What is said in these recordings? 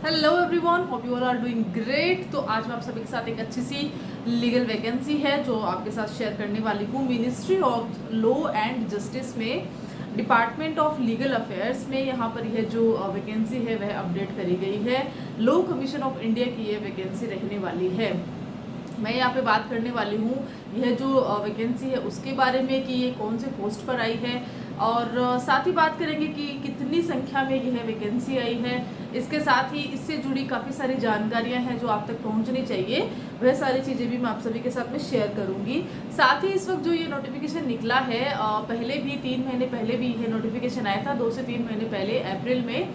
Hello everyone, hope you all are doing great. तो आज मैं आप सभी के साथ एक अच्छी सी लीगल वैकेंसी है जो आपके साथ शेयर करने वाली हूँ। Ministry of law and justice में डिपार्टमेंट ऑफ लीगल अफेयर्स में यहाँ पर यह जो वैकेंसी है वह अपडेट करी गई है। लॉ कमीशन ऑफ इंडिया की ये वैकेंसी रहने वाली है। मैं यहाँ पे बात करने वाली हूँ यह जो वैकेंसी है उसके बारे में कि ये कौन से पोस्ट पर आई है, और साथ ही बात करेंगे कि कितनी संख्या में यह वैकेंसी आई है। इसके साथ ही इससे जुड़ी काफ़ी सारी जानकारियां हैं जो आप तक पहुंचनी चाहिए, वह सारी चीज़ें भी मैं आप सभी के साथ में शेयर करूंगी। साथ ही इस वक्त जो ये नोटिफिकेशन निकला है, पहले भी 3 महीने पहले भी यह नोटिफिकेशन आया था, 2 से 3 महीने पहले अप्रैल में,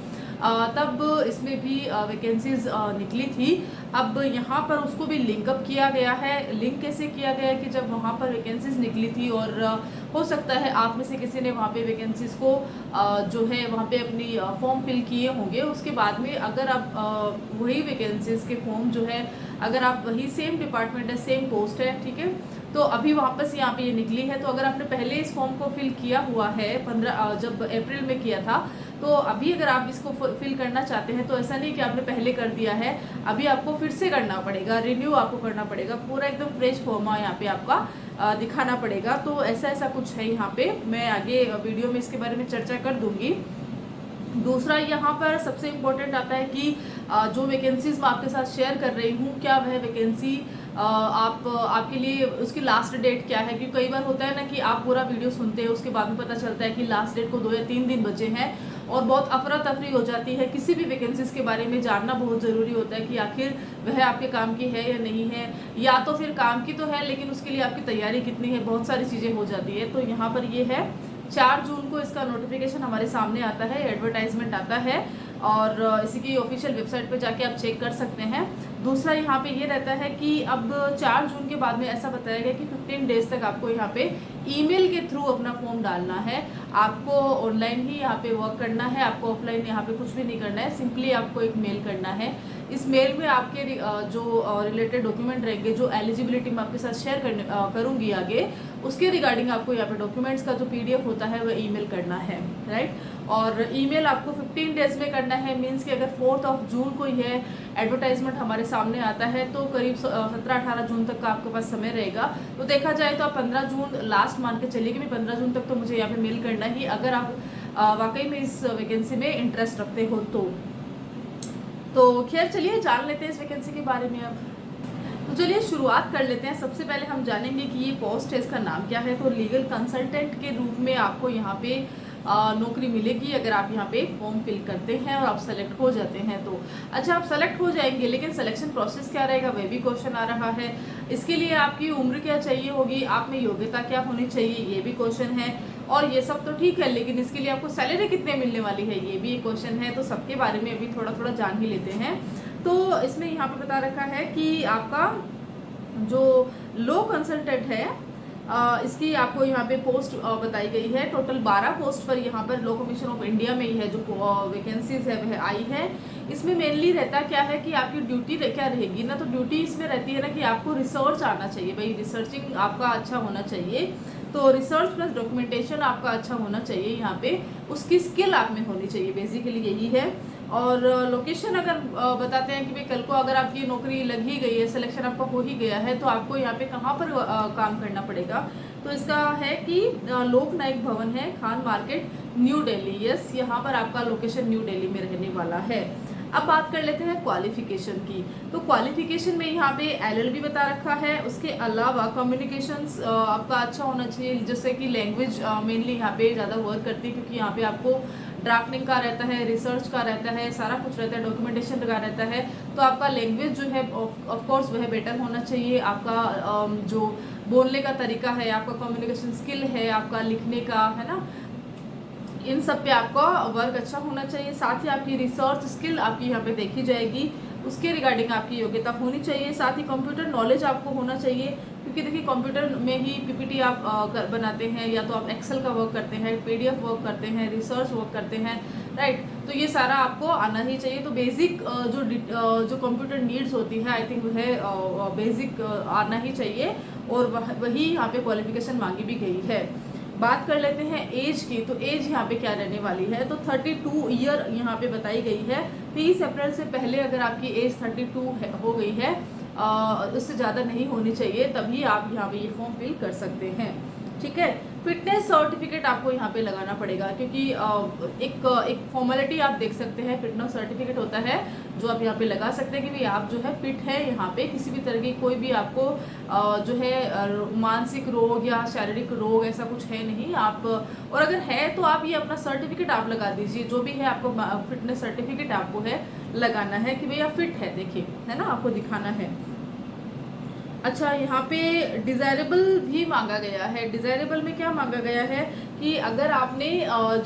तब इसमें भी वैकेंसीज निकली थी। अब यहाँ पर उसको भी लिंकअप किया गया है। लिंक कैसे किया गया है कि जब वहाँ पर वैकेंसीज निकली थी और हो सकता है आप में से किसी ने वहाँ पे वैकेंसीज को जो है वहाँ पे अपनी फॉर्म फिल किए होंगे। उसके बाद में अगर आप वही वैकेंसीज के फॉर्म जो है, अगर आप वही सेम डिपार्टमेंट है, सेम पोस्ट है, ठीक है, तो अभी वापस यहाँ पे ये निकली है। तो अगर आपने पहले इस फॉर्म को फिल किया हुआ है 15 जब अप्रैल में किया था, तो अभी अगर आप इसको फिल करना चाहते हैं तो ऐसा नहीं कि आपने पहले कर दिया है, अभी आपको फिर से करना पड़ेगा, रिन्यू आपको करना पड़ेगा, पूरा एकदम फ्रेश फॉर्म यहाँ पे आपका दिखाना पड़ेगा। तो ऐसा कुछ है यहाँ पे। मैं आगे वीडियो में इसके बारे में चर्चा कर दूंगी। दूसरा यहाँ पर सबसे इम्पोर्टेंट आता है कि जो वैकेंसीज मैं आपके साथ शेयर कर रही हूँ, क्या वह वैकेंसी आपके लिए उसकी लास्ट डेट क्या है। क्योंकि कई बार होता है ना कि आप पूरा वीडियो सुनते हैं, उसके बाद में पता चलता है कि लास्ट डेट को 2 या 3 दिन बचे हैं और बहुत अफरा तफरी हो जाती है। किसी भी वैकेंसीज के बारे में जानना बहुत ज़रूरी होता है कि आखिर वह आपके काम की है या नहीं है, या तो फिर काम की तो है लेकिन उसके लिए आपकी तैयारी कितनी है, बहुत सारी चीज़ें हो जाती है। तो यहाँ पर ये है 4 जून को इसका नोटिफिकेशन हमारे सामने आता है, एडवर्टाइजमेंट आता है और इसी की ऑफिशियल वेबसाइट पर जाके आप चेक कर सकते हैं। दूसरा यहाँ पे ये रहता है कि अब 4 जून के बाद में ऐसा बताया गया कि 15 डेज तक आपको यहाँ पे ईमेल के थ्रू अपना फॉर्म डालना है। आपको ऑनलाइन ही यहाँ पे वर्क करना है, आपको ऑफलाइन यहाँ पे कुछ भी नहीं करना है। सिंपली आपको एक मेल करना है। इस मेल में आपके जो रिलेटेड डॉक्यूमेंट रहेंगे, जो एलिजिबिलिटी मैं आपके साथ शेयर करूँगी आगे, उसके रिगार्डिंग आपको यहाँ पे डॉक्यूमेंट्स का जो PDF होता है वह ईमेल करना है, राइट। और ईमेल आपको 15 डेज में करना है। मीन्स कि अगर 4 जून को यह एडवर्टाइजमेंट हमारे सामने आता है तो करीब 17-18 जून तक का आपके पास समय रहेगा। तो देखा जाए तो आप 15 जून लास्ट मान के चलिए कि 15 जून तक तो मुझे यहाँ पे मेल करना ही, अगर आप वाकई में इस वैकेंसी में इंटरेस्ट रखते हो तो खैर चलिए जान लेते हैं इस वैकेंसी के बारे में। अब तो चलिए शुरुआत कर लेते हैं। सबसे पहले हम जानेंगे कि ये पोस्ट है, इसका नाम क्या है। तो लीगल कंसल्टेंट के रूप में आपको यहाँ पे नौकरी मिलेगी अगर आप यहाँ पे फॉर्म फिल करते हैं और आप सेलेक्ट हो जाते हैं तो। अच्छा, आप सेलेक्ट हो जाएंगे, लेकिन सिलेक्शन प्रोसेस क्या रहेगा वह भी क्वेश्चन आ रहा है। इसके लिए आपकी उम्र क्या चाहिए होगी, आप में योग्यता क्या होनी चाहिए, ये भी क्वेश्चन है। और ये सब तो ठीक है, लेकिन इसके लिए आपको सैलरी कितने मिलने वाली है, ये भी एक क्वेश्चन है। तो सबके बारे में अभी थोड़ा थोड़ा जान ही लेते हैं। तो इसमें यहाँ पे बता रखा है कि आपका जो लॉ कंसल्टेंट है, इसकी आपको यहाँ पे पोस्ट बताई गई है। टोटल 12 पोस्ट पर यहाँ पर लॉ कमीशन ऑफ इंडिया में ही है जो वैकेंसीज है वह आई है। इसमें मेनली रहता क्या है कि आपकी ड्यूटी क्या रहेगी ना, तो ड्यूटी इसमें रहती है ना कि आपको रिसर्च आना चाहिए। भाई रिसर्चिंग आपका अच्छा होना चाहिए, तो रिसर्च प्लस डॉक्यूमेंटेशन आपका अच्छा होना चाहिए। यहाँ पे उसकी स्किल आप में होनी चाहिए, बेसिकली यही है। और लोकेशन अगर बताते हैं कि भाई कल को अगर आपकी नौकरी लग ही गई है, सिलेक्शन आपका हो ही गया है, तो आपको यहाँ पे कहाँ पर काम करना पड़ेगा। तो इसका है कि लोक नायक भवन है, Khan market, new Delhi. Yes, यहाँ पर आपका लोकेशन न्यू दिल्ली में रहने वाला है। अब बात कर लेते हैं क्वालिफिकेशन की। तो क्वालिफिकेशन में यहाँ पे LLB बता रखा है। उसके अलावा कम्युनिकेशंस आपका अच्छा होना चाहिए, जैसे कि लैंग्वेज मेनली यहाँ पे ज़्यादा वर्क करती है, क्योंकि यहाँ पे आपको ड्राफ्टिंग का रहता है, रिसर्च का रहता है, सारा कुछ रहता है, डॉक्यूमेंटेशन का रहता है। तो आपका लैंग्वेज जो है ऑफ कोर्स वह बेटर होना चाहिए। आपका जो बोलने का तरीका है, आपका कम्युनिकेशन स्किल है, आपका लिखने का है ना, इन सब पे आपका वर्क अच्छा होना चाहिए। साथ ही आपकी रिसर्च स्किल आपकी यहाँ पे देखी जाएगी, उसके रिगार्डिंग आपकी योग्यता होनी चाहिए। साथ ही कंप्यूटर नॉलेज आपको होना चाहिए, क्योंकि देखिए कंप्यूटर में ही PPT आप बनाते हैं, या तो आप एक्सेल का वर्क करते हैं, PDF वर्क करते हैं, रिसर्च वर्क करते हैं, राइट। तो ये सारा आपको आना ही चाहिए। तो बेसिक जो कंप्यूटर नीड्स होती है, आई थिंक वह बेसिक आना ही चाहिए, और वही यहाँ पे क्वालिफिकेशन मांगी भी गई है। बात कर लेते हैं एज की। तो एज यहाँ पे क्या रहने वाली है, तो 32 ईयर यहाँ पे बताई गई है। 30 अप्रैल से पहले अगर आपकी एज 32 हो गई है, उससे ज़्यादा नहीं होनी चाहिए, तभी आप यहाँ पे ये फॉर्म फिल कर सकते हैं। ठीक है, फिटनेस सर्टिफिकेट आपको यहाँ पे लगाना पड़ेगा, क्योंकि एक फॉर्मेलिटी आप देख सकते हैं, फिटनेस सर्टिफिकेट होता है जो आप यहाँ पे लगा सकते हैं कि भाई आप जो है फिट है, यहाँ पे किसी भी तरह की कोई भी आपको जो है मानसिक रोग या शारीरिक रोग ऐसा कुछ है नहीं आप, और अगर है तो आप ये अपना सर्टिफिकेट आप लगा दीजिए, जो भी है आपको फिटनेस सर्टिफिकेट आपको है लगाना है कि भाई आप फिट है, देखिए है ना, आपको दिखाना है। अच्छा, यहाँ पे डिज़ायरेबल भी मांगा गया है। डिज़ायरेबल में क्या मांगा गया है कि अगर आपने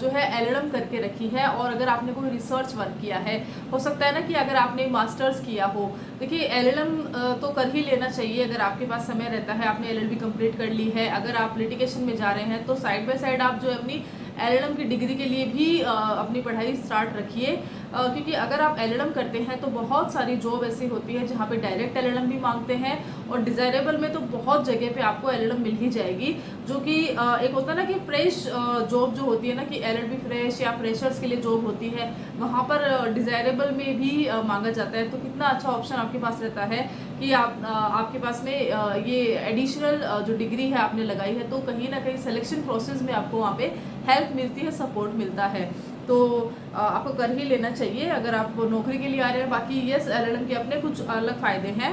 जो है एलएलएम करके रखी है और अगर आपने कोई रिसर्च वर्क किया है, हो सकता है ना कि अगर आपने मास्टर्स किया हो, देखिए एलएलएम तो कर ही लेना चाहिए अगर आपके पास समय रहता है, आपने एलएलबी कंप्लीट कर ली है, अगर आप लिटिगेशन में जा रहे हैं तो साइड बाय साइड आप जो है अपनी एलएलएम की डिग्री के लिए भी अपनी पढ़ाई स्टार्ट रखिए, क्योंकि अगर आप एलएलएम करते हैं तो बहुत सारी जॉब ऐसी होती है जहाँ पे डायरेक्ट एलएलएम भी मांगते हैं, और डिज़ायरेबल में तो बहुत जगह पे आपको एलएलएम मिल ही जाएगी, जो कि एक होता है ना कि फ्रेश जॉब जो होती है ना कि एलएलबी फ्रेश या फ्रेशर्स के लिए जॉब होती है, वहाँ पर डिज़ायरेबल में भी मांगा जाता है। तो कितना अच्छा ऑप्शन आपके पास रहता है कि आपके पास में ये एडिशनल जो डिग्री है आपने लगाई है, तो कहीं ना कहीं सिलेक्शन प्रोसेस में आपको वहाँ पे हेल्प मिलती है, सपोर्ट मिलता है, तो आपको कर ही लेना चाहिए अगर आप नौकरी के लिए आ रहे हैं। बाकी यस, एलएलएम के अपने कुछ अलग फ़ायदे हैं।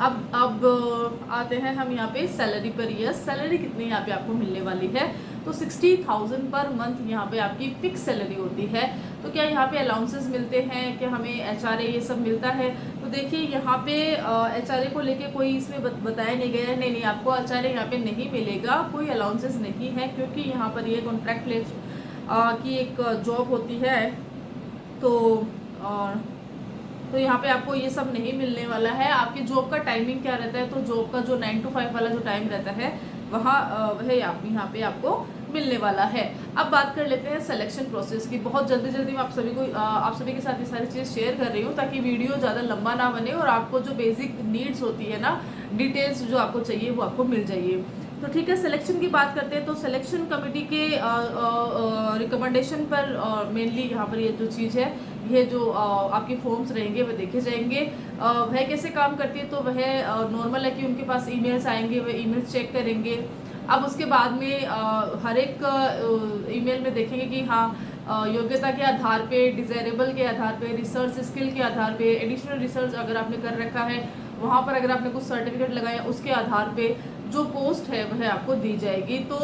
अब आते हैं हम यहाँ पे सैलरी पर। यस, सैलरी कितनी यहाँ पे आपको मिलने वाली है, तो 60,000 पर मंथ यहाँ पे आपकी फिक्स सैलरी होती है। तो क्या यहाँ पे अलाउंसेस मिलते हैं, क्या हमें एचआरए ये सब मिलता है? तो देखिए यहाँ पे एचआरए को लेके कोई इसमें बताया नहीं गया है, नहीं आपको एचआरए यहाँ पे नहीं मिलेगा, कोई अलाउंसेस नहीं है, क्योंकि यहाँ पर ये कॉन्ट्रैक्ट लेस की एक जॉब होती है, तो यहाँ पे आपको ये सब नहीं मिलने वाला है। आपकी जॉब का टाइमिंग क्या रहता है, तो जॉब का जो 9 to 5 वाला जो टाइम रहता है वहाँ वह यहाँ पे आपको मिलने वाला है। अब बात कर लेते हैं सिलेक्शन प्रोसेस की। बहुत जल्दी मैं आप सभी के साथ ये सारी चीज़ शेयर कर रही हूँ ताकि वीडियो ज़्यादा लंबा ना बने और आपको जो बेसिक नीड्स होती है ना, डिटेल्स जो आपको चाहिए वो आपको मिल जाइए। तो ठीक है, सिलेक्शन की बात करते हैं। तो सिलेक्शन कमेटी के रिकमेंडेशन पर मेनली यहाँ पर ये जो चीज़ है, ये जो आपके फॉर्म्स रहेंगे वह देखे जाएंगे। वह कैसे काम करती है, तो वह नॉर्मल है कि उनके पास ईमेल्स आएंगे, वह ईमेल्स चेक करेंगे। अब उसके बाद में हर एक ईमेल में देखेंगे कि हाँ योग्यता के आधार पे, डिज़ायरेबल के आधार पे, रिसर्च स्किल के आधार पे, एडिशनल रिसर्च अगर आपने कर रखा है वहाँ पर अगर आपने कुछ सर्टिफिकेट लगाया उसके आधार पे जो पोस्ट है वह आपको दी जाएगी। तो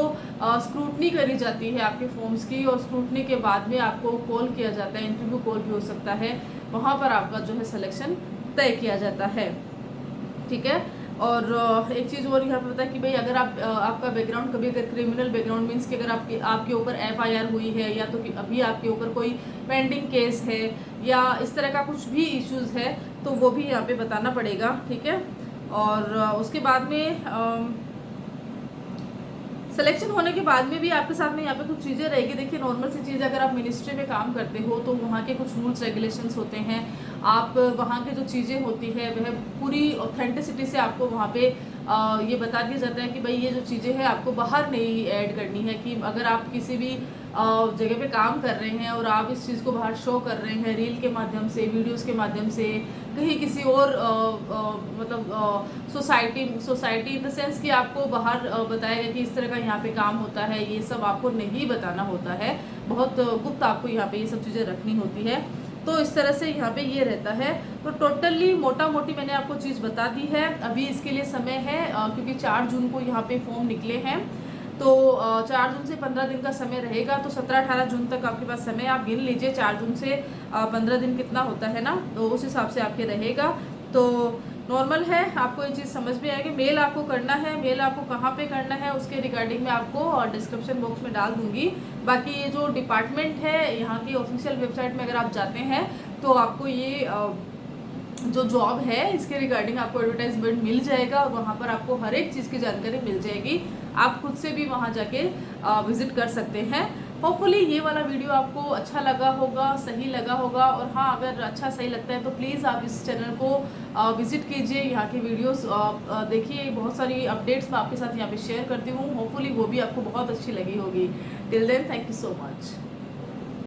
स्क्रूटनी करी जाती है आपके फॉर्म्स की, और स्क्रूटनी के बाद में आपको कॉल किया जाता है, इंटरव्यू कॉल भी हो सकता है, वहाँ पर आपका जो है सिलेक्शन तय किया जाता है। ठीक है, और एक चीज़ और यहाँ पे पता है कि भाई अगर आपका बैकग्राउंड कभी अगर क्रिमिनल बैकग्राउंड मीन्स कि अगर आपके ऊपर एफआईआर हुई है, या तो कि अभी आपके ऊपर कोई पेंडिंग केस है या इस तरह का कुछ भी इश्यूज़ है, तो वो भी यहाँ पे बताना पड़ेगा। ठीक है, और उसके बाद में सिलेक्शन होने के बाद में भी आपके साथ में यहाँ पे कुछ चीज़ें रहेगी। देखिए नॉर्मल सी चीज़, अगर आप मिनिस्ट्री में काम करते हो तो वहाँ के कुछ रूल्स रेगुलेशंस होते हैं, आप वहाँ के जो चीज़ें होती है वह पूरी ऑथेंटिसिटी से आपको वहाँ पे ये बता दिया जाता है कि भाई ये जो चीज़ें हैं आपको बाहर नहीं ऐड करनी है। कि अगर आप किसी भी जगह पे काम कर रहे हैं और आप इस चीज़ को बाहर शो कर रहे हैं रील के माध्यम से, वीडियोस के माध्यम से, कहीं किसी और मतलब सोसाइटी इन द सेंस कि आपको बाहर बताया गया कि इस तरह का यहाँ पे काम होता है, ये सब आपको नहीं बताना होता है, बहुत गुप्त आपको यहाँ पे ये सब चीज़ें रखनी होती है। तो इस तरह से यहाँ पे ये रहता है। तो टोटली मोटा मोटी मैंने आपको चीज़ बता दी है। अभी इसके लिए समय है क्योंकि 4 जून को यहाँ पे फॉर्म निकले हैं, तो 4 जून से 15 दिन का समय रहेगा, तो 17-18 जून तक आपके पास समय, आप गिन लीजिए 4 जून से 15 दिन कितना होता है ना, तो उस हिसाब से आपके रहेगा। तो नॉर्मल है, आपको ये चीज़ समझ में आएगी। मेल आपको करना है, मेल आपको कहाँ पे करना है उसके रिगार्डिंग मैं आपको डिस्क्रिप्शन बॉक्स में डाल दूंगी। बाकी ये जो डिपार्टमेंट है यहाँ की ऑफिशियल वेबसाइट में अगर आप जाते हैं तो आपको ये जो जॉब है इसके रिगार्डिंग आपको एडवर्टाइजमेंट मिल जाएगा, और वहाँ पर आपको हर एक चीज़ की जानकारी मिल जाएगी। आप खुद से भी वहाँ जाके विजिट कर सकते हैं। होपफुली ये वाला वीडियो आपको अच्छा लगा होगा, सही लगा होगा, और हाँ अगर अच्छा सही लगता है तो प्लीज़ आप इस चैनल को विजिट कीजिए, यहाँ की वीडियोस देखिए। बहुत सारी अपडेट्स मैं आपके साथ यहाँ पे शेयर करती हूँ, होपफुली वो भी आपको बहुत अच्छी लगी होगी। Till then, thank you so much.